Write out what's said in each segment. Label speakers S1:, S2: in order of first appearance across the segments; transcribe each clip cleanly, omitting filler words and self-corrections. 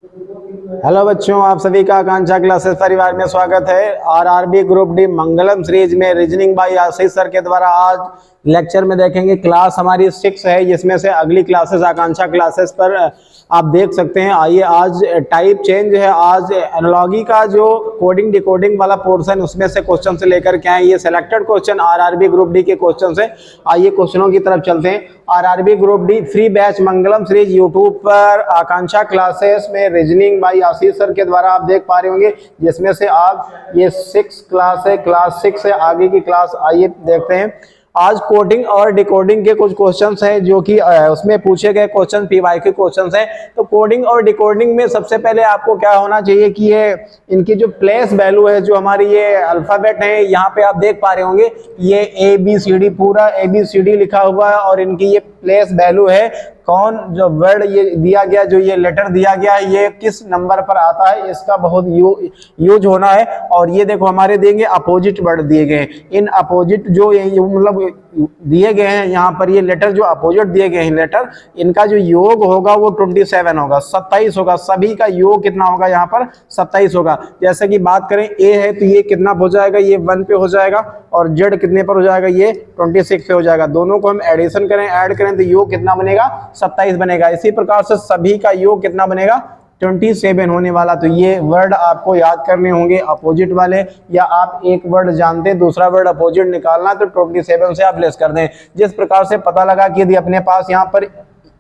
S1: Hello बच्चों, आप सभी का आकांक्षा क्लासेस परिवार में स्वागत है। आरआरबी ग्रुप डी मंगलम सीरीज में रीजनिंग बाय आशीष सर के द्वारा आज लेक्चर में देखेंगे। क्लास हमारी 6 है, जिसमें से अगली क्लासेस आकांक्षा क्लासेस पर आप देख सकते हैं। आइए, आज टाइप चेंज है। आज एनालॉजी का जो कोडिंग डिकोडिंग वाला पोर्शन, उसमें से क्वेश्चन से लेकर के आए। ये selected question RRB group D के क्वेश्चन है। आइए क्वेश्चनों की तरफ चलते हैं। RRB group D free batch Mangalam series YouTube पर आकांक्षा क्लासेस में रीजनिंग बाय आशीष सर के द्वारा आप देख पा रहे होंगे, जिसमें से आप ये 6 क्लास है, क्लास 6 से आगे की क्लास। आइए देखते हैं। आज कोडिंग और डिकोडिंग के कुछ क्वेश्चंस हैं जो कि उसमें पूछे गए क्वेश्चन पीवाईक्यू क्वेश्चंस हैं। तो कोडिंग और डिकोडिंग में सबसे पहले आपको क्या होना चाहिए कि ये इनकी जो प्लेस वैल्यू है, जो हमारी ये अल्फाबेट है, यहाँ पे आप देख पा रहे होंगे ये ABCD पूरा ABCD लिखा हुआ है और इनकी ये प्लेस वैल्यू है। कौन जो वर्ड ये दिया गया, जो ये लेटर दिया गया है, ये किस नंबर पर आता है, इसका बहुत यूज होना है। और ये देखो हमारे देंगे अपोजिट वर्ड दिए गए हैं। इन अपोजिट जो मतलब दिए गए हैं यहाँ पर, ये लेटर जो अपोजिट दिए गए हैं लेटर, इनका जो योग होगा वो 27 होगा, 27 होगा। सभी का योग कितना होगा यहाँ पर? 27 होगा। जैसे कि बात करें A है तो ये कितना हो जाएगा? ये 1 पे हो जाएगा। और Z कितने पर हो जाएगा? ये 26 पे हो जाएगा। दोनों को हम एडिशन करें, ऐड करें तो योग कितना बनेगा? 27 बनेगा। इसी प्रकार से सभी का योग कितना बनेगा? 27 होने वाला। तो ये वर्ड आपको याद करने होंगे अपोजिट वाले, या आप एक वर्ड जानते हैं दूसरा वर्ड अपोजिट निकालना तो 27 से आप लेस कर दें। जिस प्रकार से पता लगा कि यदि अपने पास यहाँ पर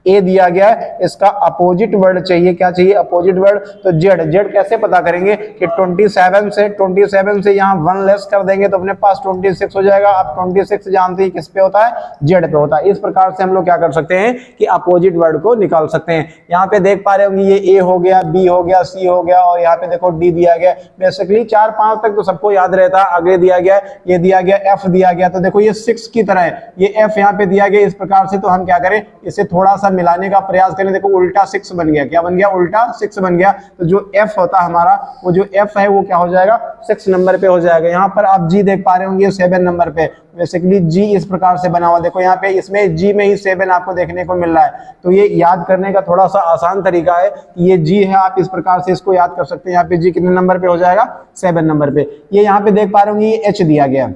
S1: ए दिया गया है, इसका अपोजिट वर्ड चाहिए। क्या चाहिए? Opposite word. तो जेड कैसे पता करेंगे कि 27 से यहाँ 1 लेस कर देंगे तो अपने पास 26 हो जाएगा। आप 26 जानते हैं किस पे होता है? जेड पे होता है। इस प्रकार से हम लोग क्या कर सकते हैं कि अपोजिट वर्ड को निकाल सकते हैं। यहाँ पे देख पा रहे होंगे ये ए हो गया, बी हो गया, सी हो गया और यहाँ पे देखो डी दिया गया। बेसिकली 4-5 तक तो सबको याद रहता है। आगे दिया गया, ये दिया गया, एफ दिया गया, तो देखो ये 6 की तरह है, ये एफ यहाँ पे दिया गया इस प्रकार से। तो हम क्या करें, इसे थोड़ा सा मिलाने का प्रयास करें। देखो उल्टा 6 बन गया। क्या बन गया? उल्टा 6 बन गया। तो जो एफ होता है हमारा, वो जो एफ है वो क्या हो जाएगा? 6 नंबर पे हो जाएगा। यहाँ पर आप जी देख पा रहे होंगे 7 नंबर पे। बेसिकली जी इस प्रकार से बना हुआ, देखो यहाँ पे इसमें जी में ही 7 आपको देखने को मिल रहा है। तो ये याद करने का थोड़ा सा आसान तरीका है कि ये जी है, आप इस प्रकार से इसको याद कर सकते हैं। यहाँ पे जी कितने नंबर पे हो जाएगा? 7 नंबर पे। ये यहाँ पे देख पा रहे होंगे ये एच दिया गया,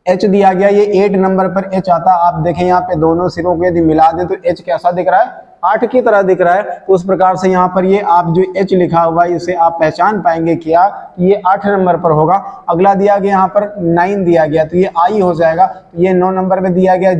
S1: एच दिया गया, ये 8 नंबर पर एच आता। आप देखें यहाँ पे दोनों सिरों को यदि मिला दें तो एच कैसा दिख रहा है? 8 की तरह दिख रहा है। उस प्रकार से यहाँ पर ये आप जो एच लिखा हुआ है, इसे आप पहचान पाएंगे क्या कि ये 8 नंबर पर होगा। अगला दिया गया यहाँ पर 9 दिया गया, तो ये आई हो जाएगा। तो ये 9 नंबर पे दिया गया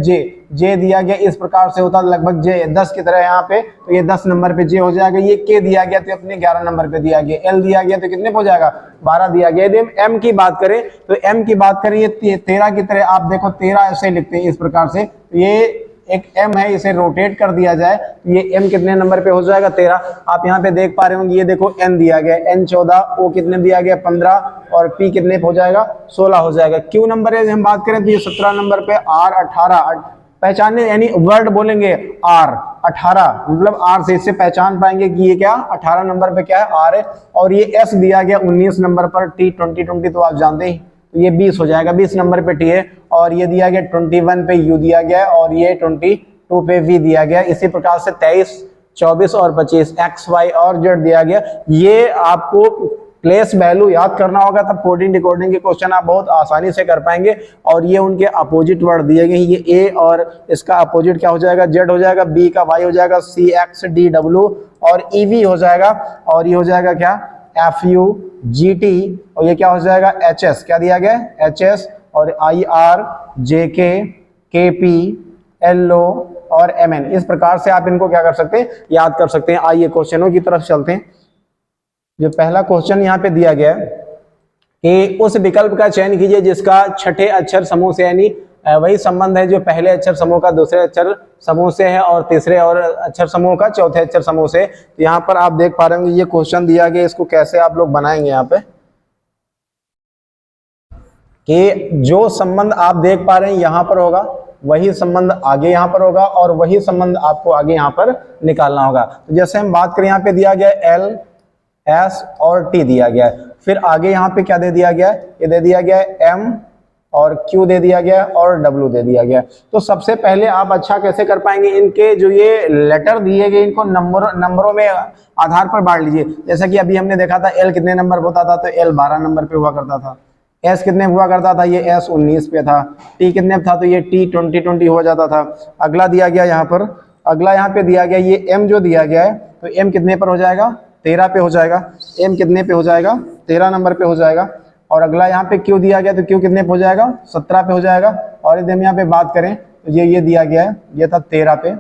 S1: जे दिया गया, इस प्रकार से होता लगभग जे 10 की तरह यहाँ पे। तो ये 10 नंबर पे जे हो जाएगा। ये के दिया गया तो अपने 11 नंबर पे दिया गया। एल दिया गया तो कितने पे हो जाएगा? 12 दिया गया। यदि हम एम की बात करें तो एम की बात करें, ये 13 की तरह। आप देखो 13 ऐसे लिखते हैं इस प्रकार से। ये एक एम है, इसे रोटेट कर दिया जाए तो ये एम कितने नंबर पे हो जाएगा? 13। आप यहाँ पे देख पा रहे होंगे, ये देखो एन दिया गया, एन 14, ओ कितने दिया गया? 15 और पी कितने पे हो जाएगा? 16 हो जाएगा। क्यू नंबर है हम बात करें तो ये 17 नंबर पे। आर 18 पहचानने, यानी वर्ड बोलेंगे आर 18, मतलब आर से इससे पहचान पाएंगे कि ये क्या 18 नंबर पे क्या है? आर है। और ये एस दिया गया 19 नंबर पर। टी 20 तो आप जानते ही, तो ये 20 हो जाएगा, 20 नंबर पे टी है। और ये दिया गया 21 पे यू दिया गया और ये 22 पे वी दिया गया। इसी प्रकार से 23, 24 और 25 एक्स वाई और जेड दिया गया। ये आपको प्लेस वैल्यू याद करना होगा, तब कोडिंग डिकोडिंग के क्वेश्चन आप बहुत आसानी से कर पाएंगे। और ये उनके अपोजिट वर्ड दिए गए, ये ए और इसका अपोजिट क्या हो जाएगा? जेड हो जाएगा, बी का वाई हो जाएगा, सी एक्स डी डब्ल्यू और ई वी हो जाएगा। और ये हो जाएगा क्या? F you G T. और ये क्या हो जाएगा? H S. क्या दिया गया? H S. और आई आर जे के पी एल ओ और एम एन। इस प्रकार से आप इनको क्या कर सकते हैं? याद कर सकते हैं। आइए क्वेश्चनों की तरफ चलते हैं। जो पहला क्वेश्चन यहाँ पे दिया गया है कि उस विकल्प का चयन कीजिए जिसका छठे अक्षर समूह से, यानी वही संबंध है जो पहले अक्षर समूह का दूसरे अक्षर समूह से है और तीसरे और अक्षर समूह का चौथे अक्षर समूह से। तो यहाँ पर आप देख पा रहे होंगे ये क्वेश्चन दिया गया, इसको कैसे आप लोग बनाएंगे यहाँ पे कि जो संबंध आप देख पा रहे हैं यहाँ पर होगा, वही संबंध आगे यहाँ पर होगा और वही संबंध आपको आगे यहाँ पर निकालना होगा। तो जैसे हम बात करें, यहाँ पे दिया गया एल एस और टी दिया गया है। फिर आगे यहाँ पे क्या दे दिया गया है? ये दे दिया गया है एम और Q दे दिया गया और W दे दिया गया। तो सबसे पहले आप अच्छा कैसे कर पाएंगे, इनके जो ये लेटर दिए गए इनको नंबरों में आधार पर बांट लीजिए। जैसा कि अभी हमने देखा था L कितने नंबर पे होता था, तो L 12 नंबर पे हुआ करता था। S कितने हुआ करता था, ये S 19 पे था। T कितने पे था, तो ये T 20 हो जाता था। अगला दिया गया यहाँ पर, अगला यहाँ पे दिया गया ये M जो दिया गया है, तो M कितने पर हो जाएगा, 13 पे हो जाएगा। M कितने पे हो जाएगा, 13 नंबर पे हो जाएगा। और अगला यहाँ पे Q दिया गया, तो Q कितने पे हो जाएगा, 17 पे हो जाएगा। और यदि हम यहाँ पे बात करें तो ये दिया गया है, ये था 13 पे,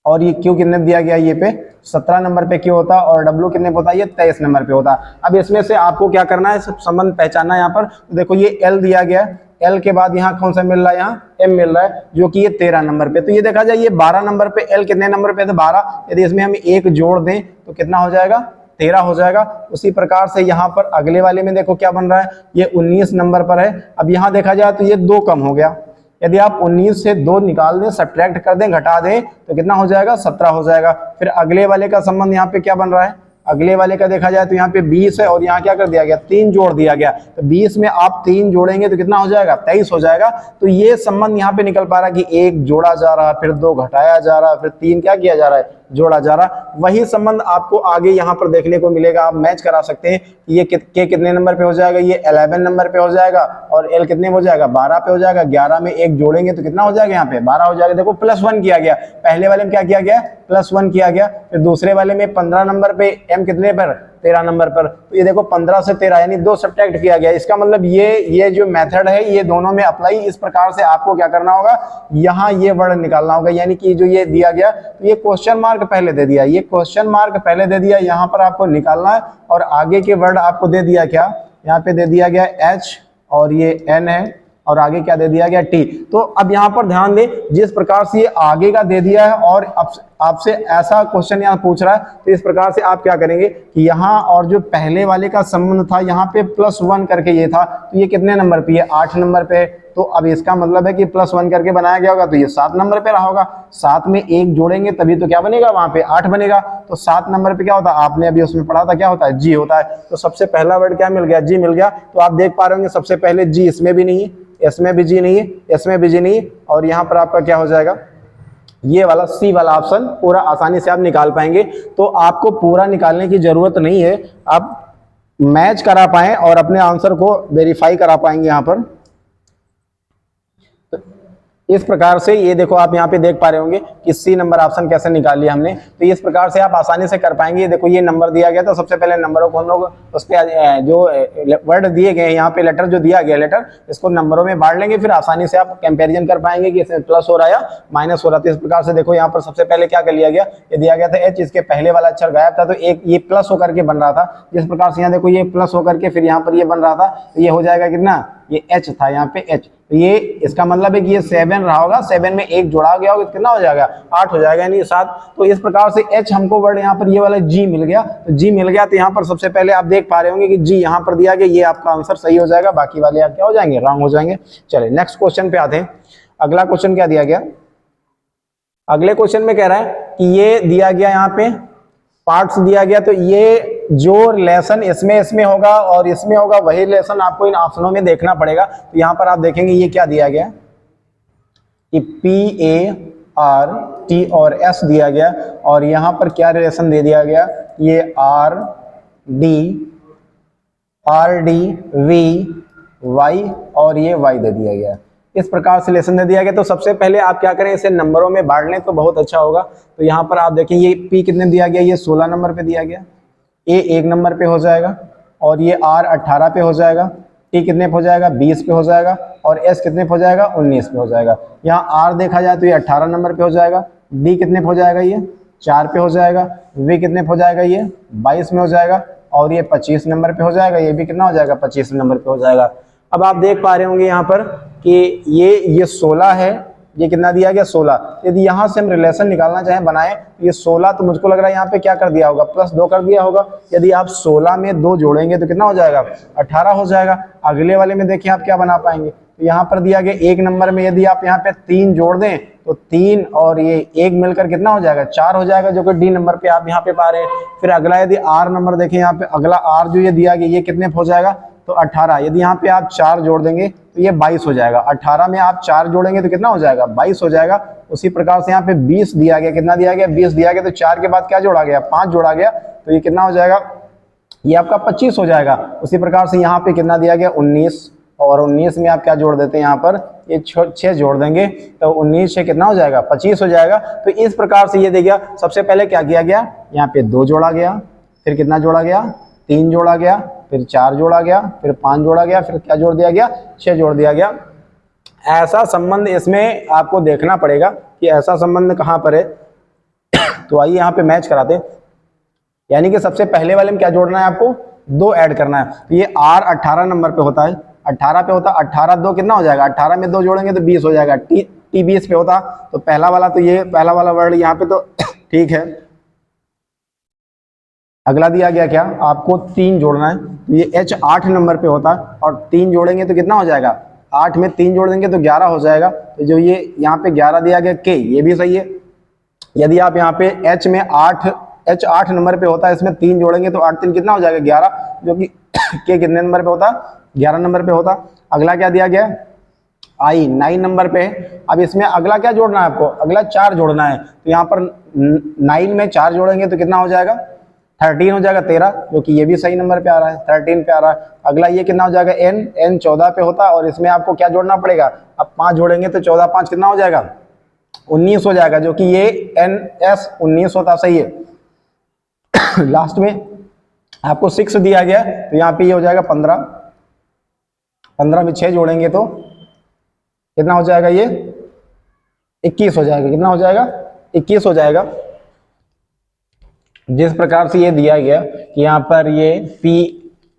S1: और ये Q कितने दिया गया, ये पे 17 नंबर पे Q होता, और W कितने पे होता है, ये 23 नंबर पे होता। अब इसमें से आपको क्या करना है, सब संबंध पहचानना है। यहाँ पर तो देखो ये L दिया गया है, L के बाद यहाँ कौन सा मिल रहा है, यहाँ M मिल रहा है, जो कि ये 13 नंबर पे। तो ये देखा जाए ये 12 नंबर पे, L कितने नंबर पे, तो 12। यदि इसमें हम एक जोड़ दें तो कितना हो जाएगा, 13 हो जाएगा। उसी प्रकार से यहाँ पर अगले वाले में देखो क्या बन रहा है, ये 19 नंबर पर है। अब यहाँ देखा जाए तो ये 2 कम हो गया। यदि आप 19 से 2 निकाल दें, सब्ट्रैक्ट कर दें, घटा दें, तो कितना हो जाएगा, 17 हो जाएगा। फिर अगले वाले का संबंध यहाँ पे क्या बन रहा है, अगले वाले का देखा जाए तो यहाँ पे 20 है, और यहाँ क्या कर दिया गया, 3 जोड़ दिया गया। तो 20 में आप 3 जोड़ेंगे तो कितना हो जाएगा, 23 हो जाएगा। तो ये संबंध यहाँ पे निकल पा रहा है कि 1 जोड़ा जा रहा है, फिर 2 घटाया जा रहा है, फिर 3 क्या किया जा रहा है, जोड़ा जा रहा। वही संबंध आपको आगे यहाँ पर देखने को मिलेगा। आप मैच करा सकते हैं कि ये कितने नंबर पे हो जाएगा, ये 11 नंबर पे हो जाएगा, और L कितने हो जाएगा, 12 पे हो जाएगा। 11 में 1 जोड़ेंगे तो कितना हो जाएगा, यहाँ पे 12 हो जाएगा। देखो +1 किया गया, पहले वाले में क्या किया गया, +1 किया गया। फिर दूसरे वाले में 15 नंबर पे, M कितने पर, 13 नंबर पर। तो ये देखो 15 से 13 यानी 2 सब्ट्रैक्ट किया गया। इसका मतलब ये जो मेथड है ये दोनों में अप्लाई। इस प्रकार से आपको क्या करना होगा, यहाँ ये वर्ड निकालना होगा, यानी कि जो ये दिया गया, तो ये क्वेश्चन मार्क पहले दे दिया, ये क्वेश्चन मार्क पहले दे दिया, यहाँ पर आपको निकालना है। और आगे के वर्ड आपको दे दिया क्या, यहाँ पे दे दिया गया H, और ये N है, और आगे क्या दे दिया गया, T। तो अब यहाँ पर ध्यान दें, जिस प्रकार से ये आगे का दे दिया है और आपसे ऐसा क्वेश्चन यहाँ पूछ रहा है, तो इस प्रकार से आप क्या करेंगे कि यहाँ और जो पहले वाले का संबंध था यहाँ पे +1 करके ये था, तो ये कितने नंबर पे, ये 8 नंबर पे। तो अब इसका मतलब है कि +1 करके बनाया गया होगा, तो ये 7 नंबर पे रहा होगा। 7 में 1 जोड़ेंगे तभी तो क्या बनेगा, वहां पे 8 बनेगा। तो 7 नंबर पे क्या होता है, आपने अभी उसमें पढ़ा था, क्या होता है, G होता है। तो सबसे पहला वर्ड क्या मिल गया, G मिल गया। तो आप देख पा रहे होंगे सबसे पहले G इसमें भी नहीं है, इसमें भी G नहीं है, इसमें भी G नहीं है, और यहाँ पर आपका क्या हो जाएगा, ये वाला C वाला ऑप्शन पूरा आसानी से आप निकाल पाएंगे। तो आपको पूरा निकालने की जरूरत नहीं है, आप मैच करा पाएं और अपने आंसर को वेरीफाई करा पाएंगे यहाँ पर। इस प्रकार से ये देखो आप यहाँ पे देख पा रहे होंगे कि C नंबर ऑप्शन कैसे निकाल लिया हमने। तो इस प्रकार से आप आसानी से कर पाएंगे। देखो ये नंबर दिया गया, तो सबसे पहले नंबरों को हम लोग उस पे जो वर्ड दिए गए यहाँ पे, लेटर जो दिया गया लेटर, इसको नंबरों में बांट लेंगे, फिर आसानी से आप कंपेरिजन कर पाएंगे कि इसमें प्लस हो रहा है या माइनस हो रहा है। तो इस प्रकार से देखो यहाँ पर सबसे पहले क्या कर लिया गया, ये दिया गया था H, इसके पहले वाला अक्षर गायब था, तो एक ये प्लस होकर के बन रहा था। जिस प्रकार से यहाँ देखो ये प्लस होकर के फिर यहाँ पर ये बन रहा था, तो ये हो जाएगा कितना, ये H था यहाँ पे H। तो ये इसका मतलब है कि ये 7 रहा होगा, 7 में 1 जोड़ा गया होगा, कितना हो जाएगा, 8 हो जाएगा, यानी 7। तो इस प्रकार से H हमको वर्ड यहाँ पर ये वाला G मिल गया। तो G मिल गया, तो यहाँ पर सबसे पहले आप देख पा रहे होंगे कि G यहाँ पर दिया गया, ये आपका आंसर सही हो जाएगा, बाकी वाले आप क्या हो जाएंगे, रॉन्ग हो जाएंगे। चलिए नेक्स्ट क्वेश्चन पे आते हैं। अगला क्वेश्चन क्या दिया गया, अगले क्वेश्चन में कह रहा है कि ये दिया गया यहाँ पे पार्ट्स दिया गया, तो ये जो रिलेशन इसमें होगा और इसमें होगा, वही रिलेशन आपको इन ऑप्शनों में देखना पड़ेगा। तो यहाँ पर आप देखेंगे ये क्या दिया गया कि PART और S दिया गया, और यहाँ पर क्या रिलेशन दे दिया गया, ये RD VY और ये Y दे दिया गया। इस प्रकार से रिलेशन दे दिया गया। तो सबसे पहले आप क्या करें, इसे नंबरों में बांट लें तो बहुत अच्छा होगा। तो यहाँ पर आप देखें ये P कितने दिया गया, ये 16 नंबर पे दिया गया, A 1 नंबर पे हो जाएगा, और ये R 18 पे हो जाएगा, T कितने पे हो जाएगा, 20 पे हो जाएगा, और S कितने पे हो जाएगा, 19 पे हो जाएगा। यहाँ R देखा जाए तो ये 18 नंबर पे हो जाएगा, D कितने पे हो जाएगा, ये 4 पे हो जाएगा, V कितने पे हो जाएगा, ये 22 में हो जाएगा, और ये 25 नंबर पे हो जाएगा, ये भी कितना हो जाएगा, 25 नंबर पे हो जाएगा। अब आप देख पा रहे होंगे यहाँ पर कि ये 16 है, ये कितना दिया गया, 16। यदि यहाँ से हम रिलेशन निकालना चाहें बनाएं, ये 16, तो मुझको लग रहा है यहाँ पे क्या कर दिया होगा, +2 कर दिया होगा। यदि आप 16 में 2 जोड़ेंगे तो कितना हो जाएगा, 18 हो जाएगा। अगले वाले में देखिए आप क्या बना पाएंगे, तो यहाँ पर दिया गया 1 नंबर में यदि आप यहाँ पे 3 जोड़ दें तो 3 और ये 1 मिलकर कितना हो जाएगा, 4 हो जाएगा, जो कि D नंबर पे आप यहाँ पे पा रहे हैं। फिर अगला यदि R नंबर देखें, यहाँ पे अगला R जो ये दिया गया, ये कितने पे हो जाएगा, तो 18। यदि यहाँ पे आप 4 जोड़ देंगे तो ये 22 हो जाएगा। 18 में आप 4 जोड़ेंगे तो कितना हो जाएगा, 22 हो जाएगा। उसी प्रकार से यहाँ पे 20 दिया गया, कितना दिया गया, 20 दिया गया, तो 4 के बाद क्या जोड़ा गया, 5 जोड़ा गया, तो ये कितना हो जाएगा, ये आपका 25 हो जाएगा। उसी प्रकार से यहाँ पे कितना दिया गया, 19, और 19 में आप क्या जोड़ देते हैं, यहाँ पर ये 6 जोड़ देंगे तो 19 से कितना हो जाएगा, 25 हो जाएगा। तो इस प्रकार से ये देखिए, सबसे पहले क्या किया गया, यहाँ पे 2 जोड़ा गया, फिर कितना जोड़ा गया, 3 जोड़ा गया, फिर 4 जोड़ा गया, फिर 5 जोड़ा गया, फिर क्या जोड़ दिया गया, 6 जोड़ दिया गया। ऐसा संबंध इसमें आपको देखना पड़ेगा कि ऐसा संबंध कहाँ पर है। तो आइए यहाँ पे मैच कराते हैं। यानी कि सबसे पहले वाले में क्या जोड़ना है, आपको 2 ऐड करना है। तो ये R 18 नंबर पे होता है, 18 पे होता, 18 2 कितना हो जाएगा, 18 में 2 जोड़ेंगे तो 20 हो जाएगा। T 20 पे होता, तो पहला वाला, तो ये पहला वाला वर्ड यहाँ पे तो ठीक है। अगला दिया गया क्या, आपको 3 जोड़ना है। ये H 8 नंबर पे होता है, और 3 जोड़ेंगे तो कितना हो जाएगा, 8 में 3 जोड़ देंगे तो 11 हो जाएगा। तो जो ये यहाँ पे 11 दिया गया K, ये भी सही है। यदि आप यहाँ पे H 8 नंबर पे होता है, इसमें 3 जोड़ेंगे तो 8 3 कितना हो जाएगा, 11, जो कि K कितने नंबर पे होता, 11 नंबर पे होता। अगला क्या दिया गया, I 9 नंबर पे है। अब इसमें अगला क्या जोड़ना है आपको, अगला 4 जोड़ना है। तो यहाँ पर 9 में 4 जोड़ेंगे तो कितना हो जाएगा, 13 हो जाएगा, 13, जो कि ये भी सही नंबर पे आ रहा है, 13 पे आ रहा है। अगला ये कितना हो जाएगा, N 14 पे होता है, और इसमें आपको क्या जोड़ना पड़ेगा, अब 5 जोड़ेंगे तो 14 5 कितना हो जाएगा, 19 हो जाएगा, जो कि ये NS 19 होता, सही है। लास्ट में आपको 6 दिया गया, तो यहाँ पे ये हो जाएगा 15, 15 में 6 जोड़ेंगे तो कितना हो जाएगा, ये 21 हो जाएगा। कितना हो जाएगा, 21 हो जाएगा। जिस प्रकार से ये दिया गया कि यहाँ पर ये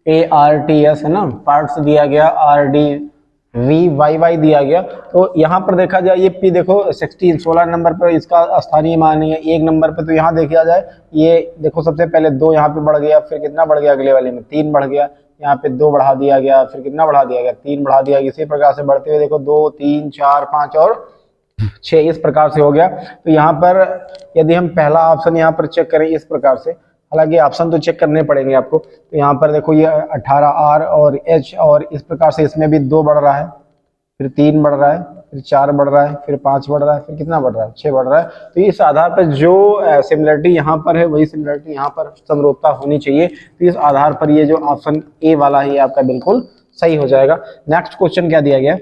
S1: PARTS है ना, पार्ट्स दिया गया, RDVYY दिया गया। तो यहाँ पर देखा जाए ये P देखो 16 नंबर पर इसका स्थानीय मान है, 1 नंबर पर। तो यहाँ देखा जाए ये देखो, सबसे पहले 2 यहाँ पे बढ़ गया, फिर कितना बढ़ गया, अगले वाले में 3 बढ़ गया, यहाँ पे 2 बढ़ा दिया गया, फिर कितना बढ़ा दिया गया, 3 बढ़ा दिया गया। इसी प्रकार से बढ़ते हुए देखो 2 3 4 5 और 6, इस प्रकार से हो गया। तो यहाँ पर यदि हम पहला ऑप्शन यहाँ पर चेक करें इस प्रकार से, हालांकि ऑप्शन तो चेक करने पड़ेंगे आपको। तो यहाँ पर देखो ये 18R और H, और इस प्रकार से इसमें भी 2 बढ़ रहा है, फिर 3 बढ़ रहा है, फिर 4 बढ़ रहा है, फिर 5 बढ़ रहा है, फिर कितना बढ़ रहा है, 6 बढ़ रहा है। तो इस आधार पर जो सिमिलरिटी यहाँ पर है, वही सिमिलरिटी यहाँ पर समरूपता होनी चाहिए। तो इस आधार पर ये जो ऑप्शन ए वाला है आपका बिल्कुल सही हो जाएगा। नेक्स्ट क्वेश्चन क्या दिया गया,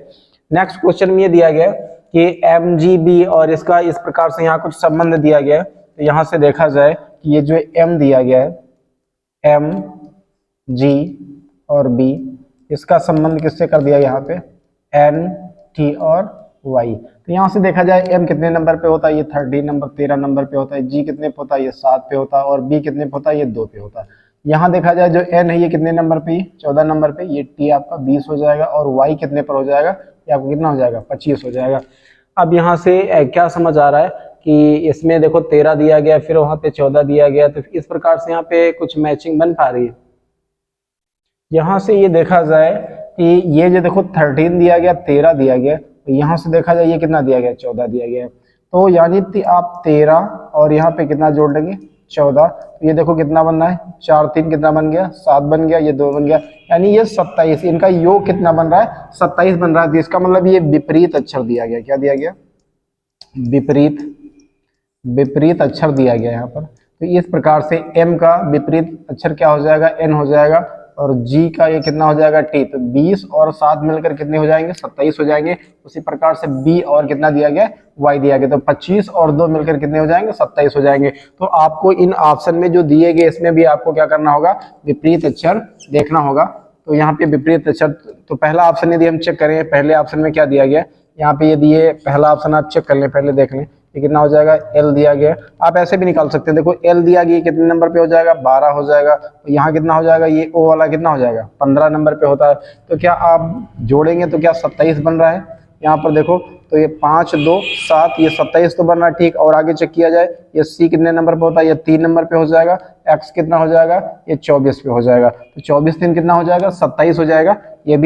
S1: नेक्स्ट क्वेश्चन में ये दिया गया कि MGB, और इसका इस प्रकार से यहाँ कुछ संबंध दिया गया है। तो यहाँ से देखा जाए कि ये जो M दिया गया है, M G और B, इसका संबंध किससे कर दिया यहाँ पे, N T और Y। तो यहाँ से देखा जाए M कितने नंबर पे होता है, ये 13 नंबर 13 नंबर पे होता है। G कितने पे होता है, ये 7 पे होता है, और B कितने पे होता है, ये 2 पे होता है। यहाँ देखा जाए जो N है ये कितने नंबर पे, 14 नंबर पे, ये T आपका 20 हो जाएगा, और Y कितने पर हो जाएगा, ये आपको कितना हो जाएगा, 25 हो जाएगा। अब यहाँ से क्या समझ आ रहा है कि इसमें देखो 13 दिया गया, फिर वहां पे 14 दिया गया, तो इस प्रकार से यहाँ पे कुछ मैचिंग बन पा रही है। यहाँ से ये देखा जाए कि ये जो देखो 13 दिया गया, 13 दिया गया, तो यहाँ से देखा जाए ये कितना दिया गया, 14 दिया गया। तो यानी आप 13 और यहाँ पे कितना जोड़ लेंगे, 14। तो ये देखो कितना बन रहा है, 4 3 कितना बन गया, 7 बन गया, ये 2 बन गया, यानी ये 27। इनका योग कितना बन रहा है, 27 बन रहा है। तो इसका मतलब ये विपरीत अक्षर दिया गया, क्या दिया गया, विपरीत अक्षर दिया गया यहाँ पर। तो इस प्रकार से M का विपरीत अक्षर क्या हो जाएगा, N हो जाएगा, और G का ये कितना हो जाएगा, T। तो 20 और 7 मिलकर कितने हो जाएंगे, 27 हो जाएंगे। उसी प्रकार से B और कितना दिया गया, Y दिया गया, तो 25 और 2 मिलकर कितने हो जाएंगे, 27 हो जाएंगे। तो आपको इन ऑप्शन में जो दिए गए, इसमें भी आपको क्या करना होगा, विपरीत अक्षर देखना होगा। तो यहाँ पे विपरीत अक्षर, तो पहला ऑप्शन यदि हम चेक करें, पहले ऑप्शन में क्या दिया गया, यहाँ पे यदि ये पहला ऑप्शन आप चेक कर लें, पहले देख लें, ये कितना हो जाएगा, L दिया गया। आप ऐसे भी निकाल सकते हैं, देखो L दिया गया कितने नंबर पे हो जाएगा, 12 हो जाएगा। तो यहाँ कितना हो जाएगा, ये O वाला कितना हो जाएगा, 15 नंबर पे होता है। तो क्या आप जोड़ेंगे तो क्या 27 बन रहा है, यहाँ पर देखो। तो ये 5 2 7, ये 27 तो बन रहा है, ठीक। और आगे चेक किया जाए, ये C कितने नंबर पे होता है, ये 3 नंबर पे हो जाएगा। X कितना हो जाएगा, ये 24 पे हो जाएगा। तो 24 3 कितना हो जाएगा, 27 हो जाएगा। ये